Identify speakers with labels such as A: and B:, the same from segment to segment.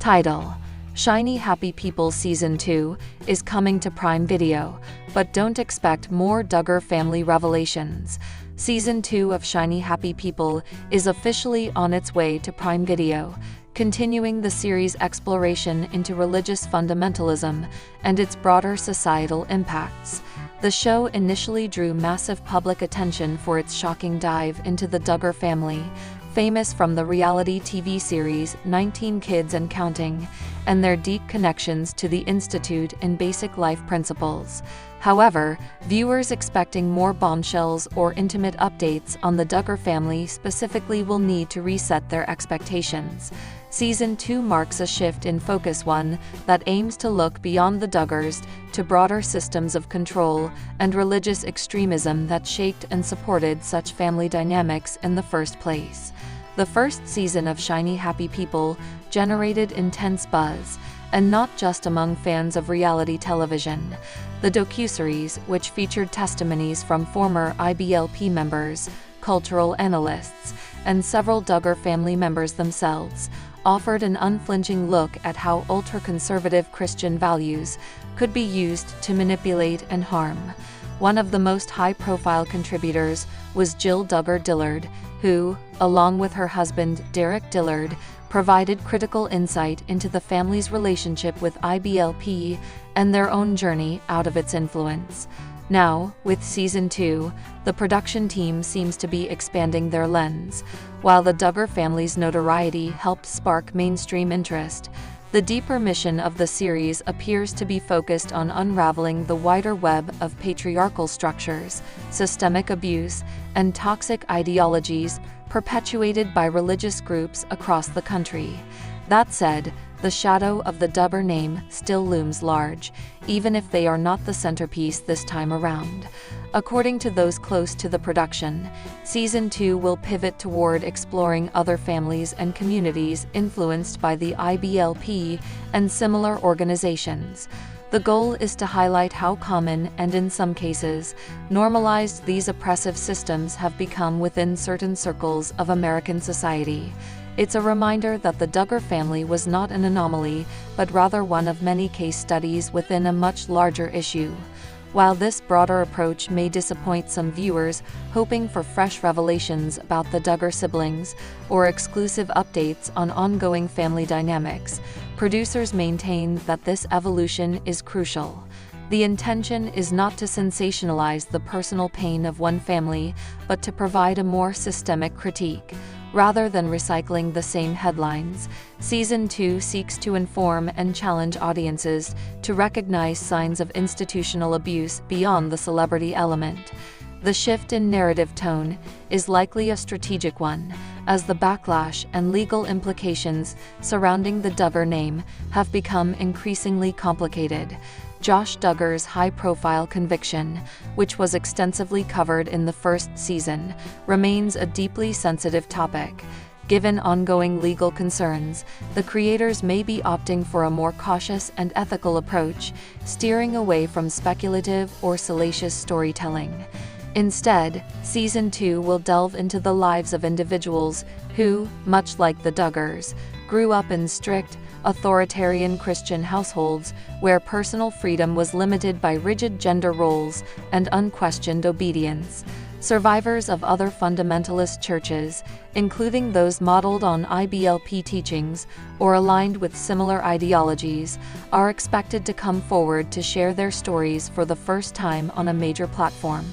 A: Title: Shiny Happy People Season 2 is coming to Prime Video, but don't expect more Duggar family revelations. Season 2 of Shiny Happy People is officially on its way to Prime Video, continuing the series' exploration into religious fundamentalism and its broader societal impacts. The show initially drew massive public attention for its shocking dive into the Duggar family, famous from the reality TV series 19 Kids and Counting, and their deep connections to the Institute in Basic Life Principles. However, viewers expecting more bombshells or intimate updates on the Duggar family specifically will need to reset their expectations. Season 2 marks a shift in focus, one that aims to look beyond the Duggars to broader systems of control and religious extremism that shaped and supported such family dynamics in the first place. The first season of Shiny Happy People generated intense buzz, and not just among fans of reality television. The docuseries, which featured testimonies from former IBLP members, cultural analysts, and several Duggar family members themselves, offered an unflinching look at how ultra-conservative Christian values could be used to manipulate and harm. One of the most high-profile contributors was Jill Duggar-Dillard, who, along with her husband Derek Dillard, provided critical insight into the family's relationship with IBLP and their own journey out of its influence. Now, with Season 2, the production team seems to be expanding their lens. While the Duggar family's notoriety helped spark mainstream interest, the deeper mission of the series appears to be focused on unraveling the wider web of patriarchal structures, systemic abuse, and toxic ideologies perpetuated by religious groups across the country. That said, the shadow of the Duggar name still looms large, even if they are not the centerpiece this time around. According to those close to the production, Season 2 will pivot toward exploring other families and communities influenced by the IBLP and similar organizations. The goal is to highlight how common and, in some cases, normalized these oppressive systems have become within certain circles of American society. It's a reminder that the Duggar family was not an anomaly, but rather one of many case studies within a much larger issue. While this broader approach may disappoint some viewers hoping for fresh revelations about the Duggar siblings or exclusive updates on ongoing family dynamics, producers maintain that this evolution is crucial. The intention is not to sensationalize the personal pain of one family, but to provide a more systemic critique. Rather than recycling the same headlines, Season 2 seeks to inform and challenge audiences to recognize signs of institutional abuse beyond the celebrity element. The shift in narrative tone is likely a strategic one, as the backlash and legal implications surrounding the Duggar name have become increasingly complicated. Josh Duggar's high-profile conviction, which was extensively covered in the first season, remains a deeply sensitive topic. Given ongoing legal concerns, the creators may be opting for a more cautious and ethical approach, steering away from speculative or salacious storytelling. Instead, Season 2 will delve into the lives of individuals who, much like the Duggars, grew up in strict, authoritarian Christian households where personal freedom was limited by rigid gender roles and unquestioned obedience. Survivors of other fundamentalist churches, including those modeled on IBLP teachings or aligned with similar ideologies, are expected to come forward to share their stories for the first time on a major platform.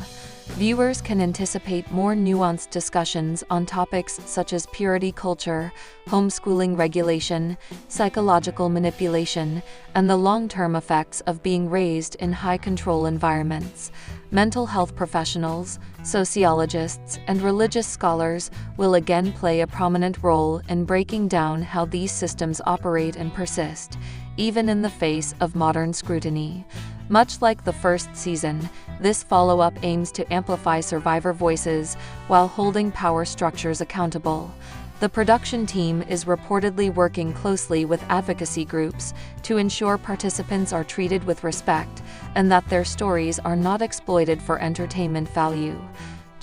A: Viewers can anticipate more nuanced discussions on topics such as purity culture, homeschooling regulation, psychological manipulation, and the long-term effects of being raised in high-control environments. Mental health professionals, sociologists, and religious scholars will again play a prominent role in breaking down how these systems operate and persist, even in the face of modern scrutiny. Much like the first season, this follow-up aims to amplify survivor voices while holding power structures accountable. The production team is reportedly working closely with advocacy groups to ensure participants are treated with respect and that their stories are not exploited for entertainment value.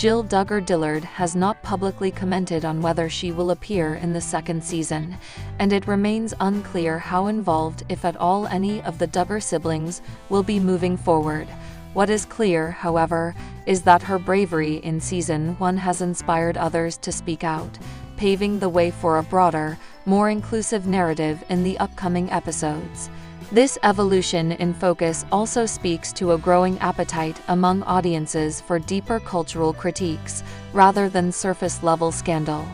A: Jill Duggar has not publicly commented on whether she will appear in the second season, and it remains unclear how involved, if at all, any of the Duggar siblings will be moving forward. What is clear, however, is that her bravery in Season 1 has inspired others to speak out, paving the way for a broader, more inclusive narrative in the upcoming episodes. This evolution in focus also speaks to a growing appetite among audiences for deeper cultural critiques, rather than surface-level scandal.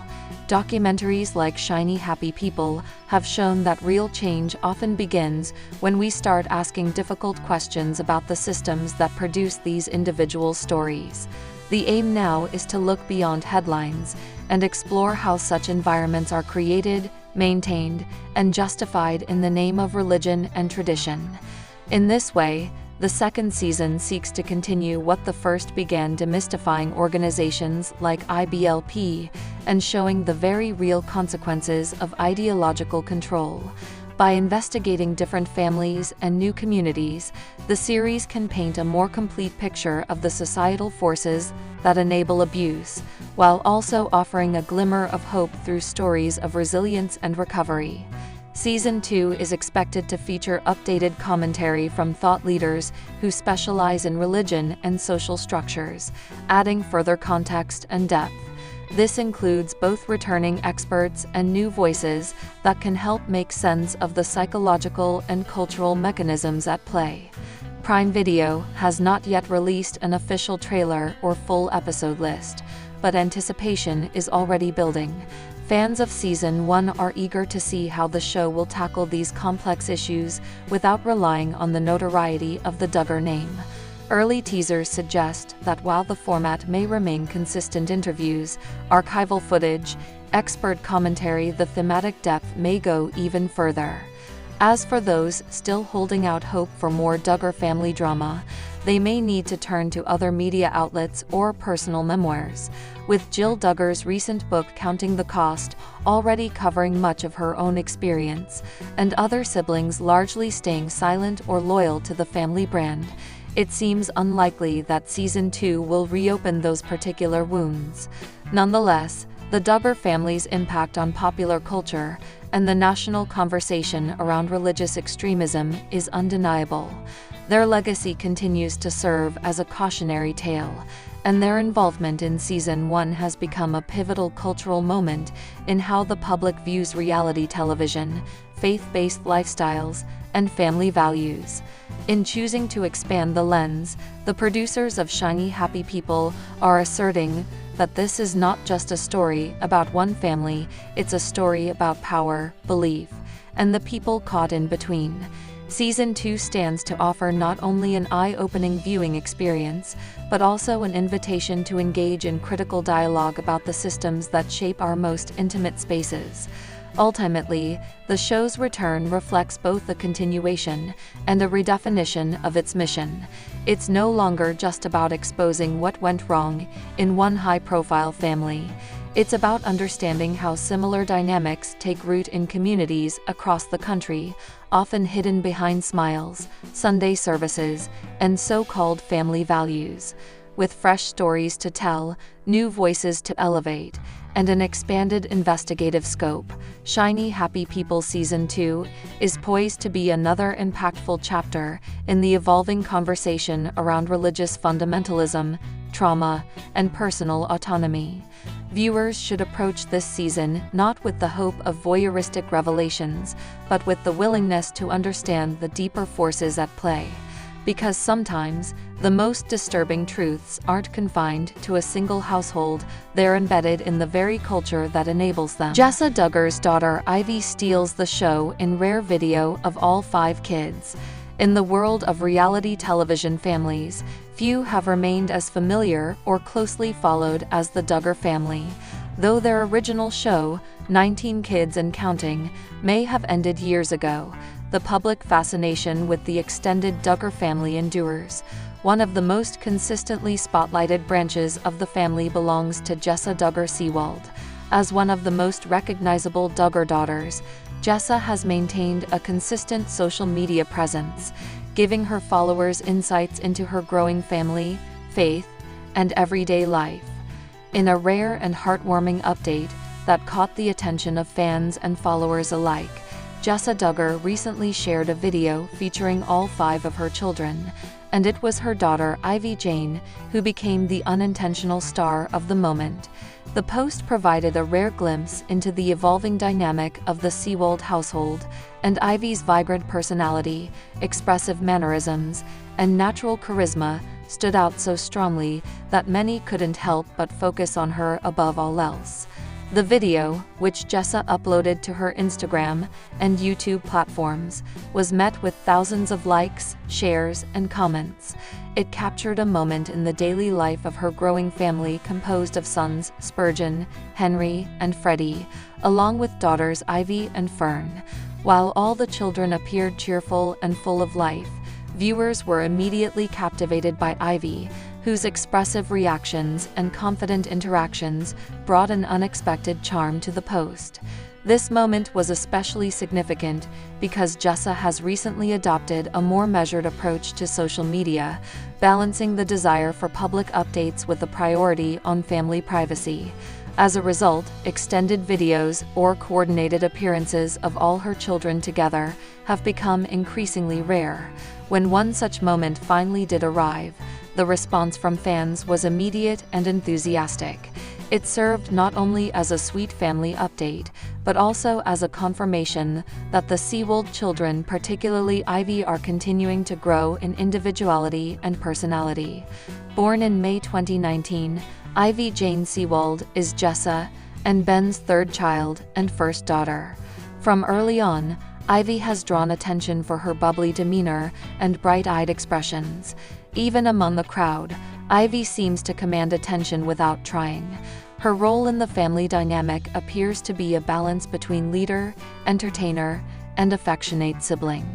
A: Documentaries like Shiny Happy People have shown that real change often begins when we start asking difficult questions about the systems that produce these individual stories. The aim now is to look beyond headlines and explore how such environments are created, maintained, and justified in the name of religion and tradition. In this way, the second season seeks to continue what the first began, demystifying organizations like IBLP and showing the very real consequences of ideological control. By investigating different families and new communities, the series can paint a more complete picture of the societal forces that enable abuse, while also offering a glimmer of hope through stories of resilience and recovery. Season 2 is expected to feature updated commentary from thought leaders who specialize in religion and social structures, adding further context and depth. This includes both returning experts and new voices that can help make sense of the psychological and cultural mechanisms at play. Prime Video has not yet released an official trailer or full episode list, but anticipation is already building. Fans of Season 1 are eager to see how the show will tackle these complex issues without relying on the notoriety of the Duggar name. Early teasers suggest that while the format may remain consistent, interviews, archival footage, expert commentary, the thematic depth may go even further. As for those still holding out hope for more Duggar family drama, they may need to turn to other media outlets or personal memoirs, with Jill Duggar's recent book Counting the Cost already covering much of her own experience, and other siblings largely staying silent or loyal to the family brand. It seems unlikely that Season 2 will reopen those particular wounds. Nonetheless, the Duggar family's impact on popular culture and the national conversation around religious extremism is undeniable. Their legacy continues to serve as a cautionary tale, and their involvement in Season 1 has become a pivotal cultural moment in how the public views reality television, faith-based lifestyles, and family values. In choosing to expand the lens, the producers of Shiny Happy People are asserting that this is not just a story about one family, it's a story about power, belief, and the people caught in between. Season 2 stands to offer not only an eye-opening viewing experience, but also an invitation to engage in critical dialogue about the systems that shape our most intimate spaces. Ultimately, the show's return reflects both a continuation and a redefinition of its mission. It's no longer just about exposing what went wrong in one high-profile family. It's about understanding how similar dynamics take root in communities across the country, often hidden behind smiles, Sunday services, and so-called family values. With fresh stories to tell, new voices to elevate, and an expanded investigative scope, Shiny Happy People Season 2 is poised to be another impactful chapter in the evolving conversation around religious fundamentalism, trauma, and personal autonomy. Viewers should approach this season not with the hope of voyeuristic revelations, but with the willingness to understand the deeper forces at play. Because sometimes, the most disturbing truths aren't confined to a single household, they're embedded in the very culture that enables them. Jessa Duggar's daughter Ivy steals the show in rare video of all 5 kids. In the world of reality television families, few have remained as familiar or closely followed as the Duggar family. Though their original show, 19 Kids and Counting, may have ended years ago, the public fascination with the extended Duggar family endures. One of the most consistently spotlighted branches of the family belongs to Jessa Duggar Seawald. As one of the most recognizable Duggar daughters, Jessa has maintained a consistent social media presence, giving her followers insights into her growing family, faith, and everyday life. In a rare and heartwarming update that caught the attention of fans and followers alike, Jessa Duggar recently shared a video featuring all 5 of her children, and it was her daughter Ivy Jane who became the unintentional star of the moment. The post provided a rare glimpse into the evolving dynamic of the Sewald household, and Ivy's vibrant personality, expressive mannerisms, and natural charisma stood out so strongly that many couldn't help but focus on her above all else. The video, which Jessa uploaded to her Instagram and YouTube platforms, was met with thousands of likes, shares, and comments. It captured a moment in the daily life of her growing family composed of sons Spurgeon, Henry, and Freddie, along with daughters Ivy and Fern. While all the children appeared cheerful and full of life, viewers were immediately captivated by Ivy, whose expressive reactions and confident interactions brought an unexpected charm to the post. This moment was especially significant because Jessa has recently adopted a more measured approach to social media, balancing the desire for public updates with a priority on family privacy. As a result, extended videos or coordinated appearances of all her children together have become increasingly rare. When one such moment finally did arrive, the response from fans was immediate and enthusiastic. It served not only as a sweet family update, but also as a confirmation that the Sewald children, particularly Ivy, are continuing to grow in individuality and personality. Born in May 2019, Ivy Jane Sewald is Jessa and Ben's third child and first daughter. From early on, Ivy has drawn attention for her bubbly demeanor and bright-eyed expressions. Even among the crowd, Ivy seems to command attention without trying. Her role in the family dynamic appears to be a balance between leader, entertainer, and affectionate sibling.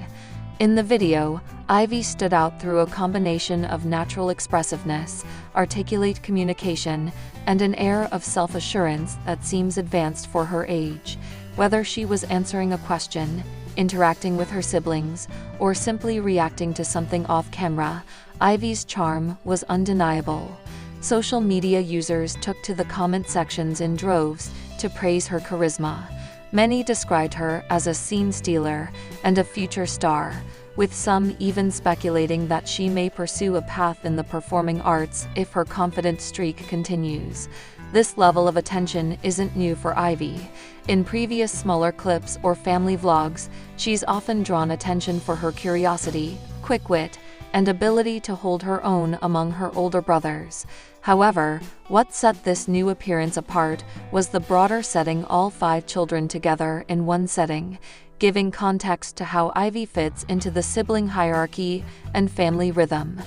A: In the video, Ivy stood out through a combination of natural expressiveness, articulate communication, and an air of self-assurance that seems advanced for her age. Whether she was answering a question, interacting with her siblings, or simply reacting to something off-camera, Ivy's charm was undeniable. Social media users took to the comment sections in droves to praise her charisma. Many described her as a scene stealer and a future star, with some even speculating that she may pursue a path in the performing arts if her confident streak continues. This level of attention isn't new for Ivy. In previous smaller clips or family vlogs, she's often drawn attention for her curiosity, quick wit, and ability to hold her own among her older brothers. However, what set this new appearance apart was the broader setting all 5 children together in one setting, giving context to how Ivy fits into the sibling hierarchy and family rhythm.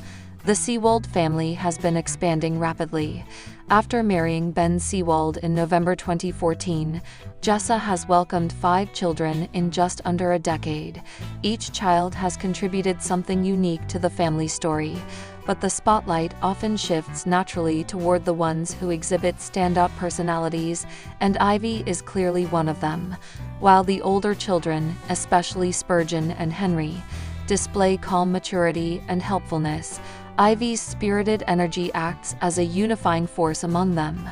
A: The Sewald family has been expanding rapidly. After marrying Ben Sewald in November 2014, Jessa has welcomed 5 children in just under a decade. Each child has contributed something unique to the family story, but the spotlight often shifts naturally toward the ones who exhibit standout personalities, and Ivy is clearly one of them. While the older children, especially Spurgeon and Henry, display calm maturity and helpfulness, Ivy's spirited energy acts as a unifying force among them.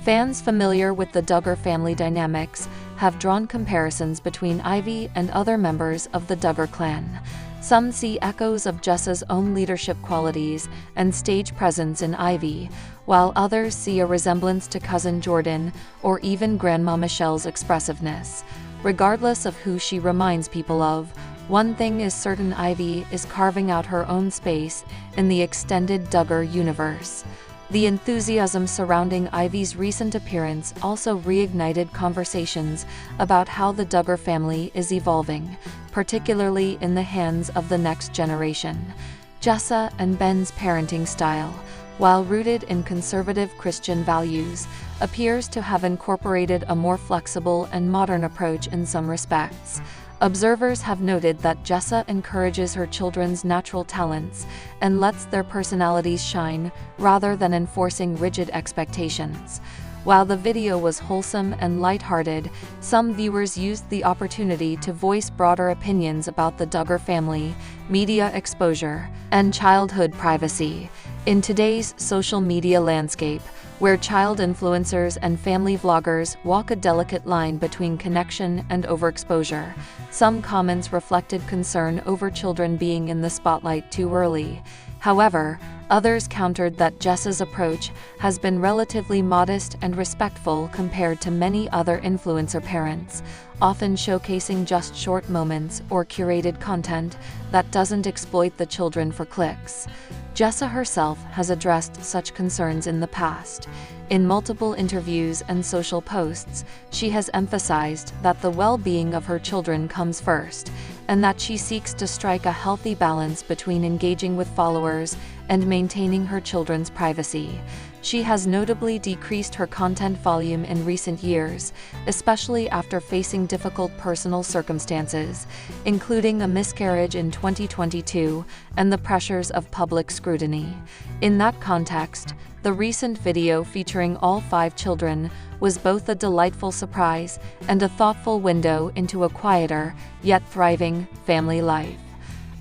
A: Fans familiar with the Duggar family dynamics have drawn comparisons between Ivy and other members of the Duggar clan. Some see echoes of Jessa's own leadership qualities and stage presence in Ivy, while others see a resemblance to cousin Jordan or even Grandma Michelle's expressiveness. Regardless of who she reminds people of, one thing is certain: Ivy is carving out her own space in the extended Duggar universe. The enthusiasm surrounding Ivy's recent appearance also reignited conversations about how the Duggar family is evolving, particularly in the hands of the next generation. Jessa and Ben's parenting style, while rooted in conservative Christian values, appears to have incorporated a more flexible and modern approach in some respects. Observers have noted that Jessa encourages her children's natural talents and lets their personalities shine rather than enforcing rigid expectations. While the video was wholesome and lighthearted, some viewers used the opportunity to voice broader opinions about the Duggar family, media exposure, and childhood privacy. In today's social media landscape, where child influencers and family vloggers walk a delicate line between connection and overexposure. Some comments reflected concern over children being in the spotlight too early. However, others countered that Jessa's approach has been relatively modest and respectful compared to many other influencer parents, often showcasing just short moments or curated content that doesn't exploit the children for clicks. Jessa herself has addressed such concerns in the past. In multiple interviews and social posts, she has emphasized that the well-being of her children comes first, and that she seeks to strike a healthy balance between engaging with followers and maintaining her children's privacy. She has notably decreased her content volume in recent years, especially after facing difficult personal circumstances, including a miscarriage in 2022 and the pressures of public scrutiny. In that context, the recent video featuring all 5 children was both a delightful surprise and a thoughtful window into a quieter, yet thriving, family life.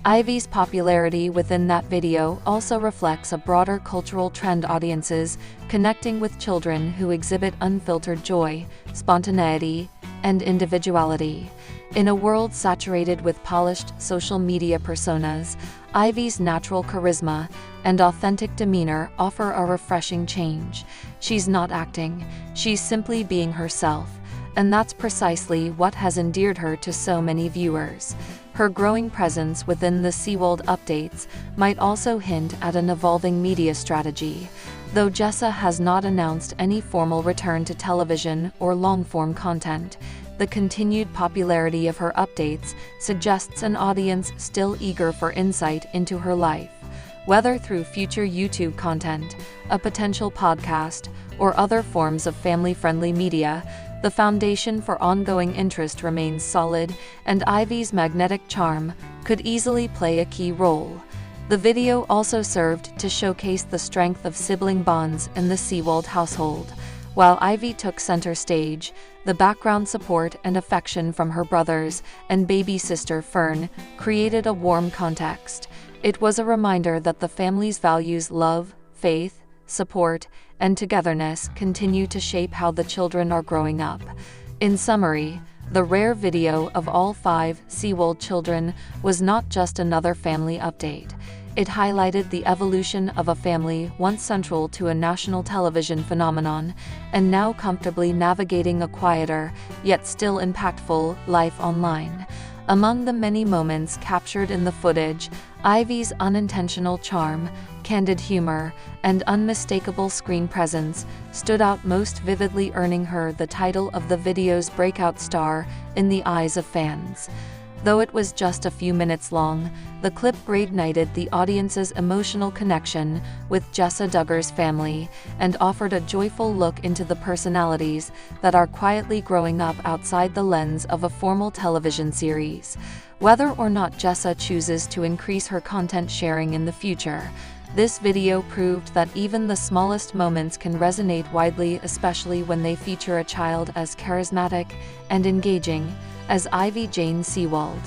A: Ivy's popularity within that video also reflects a broader cultural trend: audiences connecting with children who exhibit unfiltered joy, spontaneity, and individuality. In a world saturated with polished social media personas, Ivy's natural charisma and authentic demeanor offer a refreshing change. She's not acting, she's simply being herself, and that's precisely what has endeared her to so many viewers. Her growing presence within the SeaWorld updates might also hint at an evolving media strategy. Though Jessa has not announced any formal return to television or long-form content, the continued popularity of her updates suggests an audience still eager for insight into her life. Whether through future YouTube content, a potential podcast, or other forms of family-friendly media, the foundation for ongoing interest remains solid, and Ivy's magnetic charm could easily play a key role. The video also served to showcase the strength of sibling bonds in the SeaWorld household. While Ivy took center stage, the background support and affection from her brothers and baby sister Fern created a warm context. It was a reminder that the family's values, love, faith, support, and togetherness continue to shape how the children are growing up. In summary, the rare video of all 5 SeaWorld children was not just another family update. It highlighted the evolution of a family once central to a national television phenomenon, and now comfortably navigating a quieter, yet still impactful, life online. Among the many moments captured in the footage, Ivy's unintentional charm, candid humor, and unmistakable screen presence stood out most vividly, earning her the title of the video's breakout star in the eyes of fans. Though it was just a few minutes long, the clip reignited the audience's emotional connection with Jessa Duggar's family and offered a joyful look into the personalities that are quietly growing up outside the lens of a formal television series. Whether or not Jessa chooses to increase her content sharing in the future, this video proved that even the smallest moments can resonate widely, especially when they feature a child as charismatic and engaging as Ivy Jane Seawald.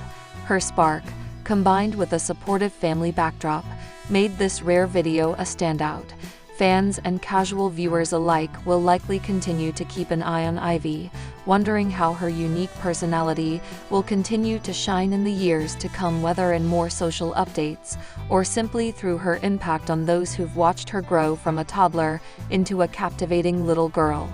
A: Her spark, combined with a supportive family backdrop, made this rare video a standout. Fans and casual viewers alike will likely continue to keep an eye on Ivy, wondering how her unique personality will continue to shine in the years to come, whether in more social updates or simply through her impact on those who've watched her grow from a toddler into a captivating little girl.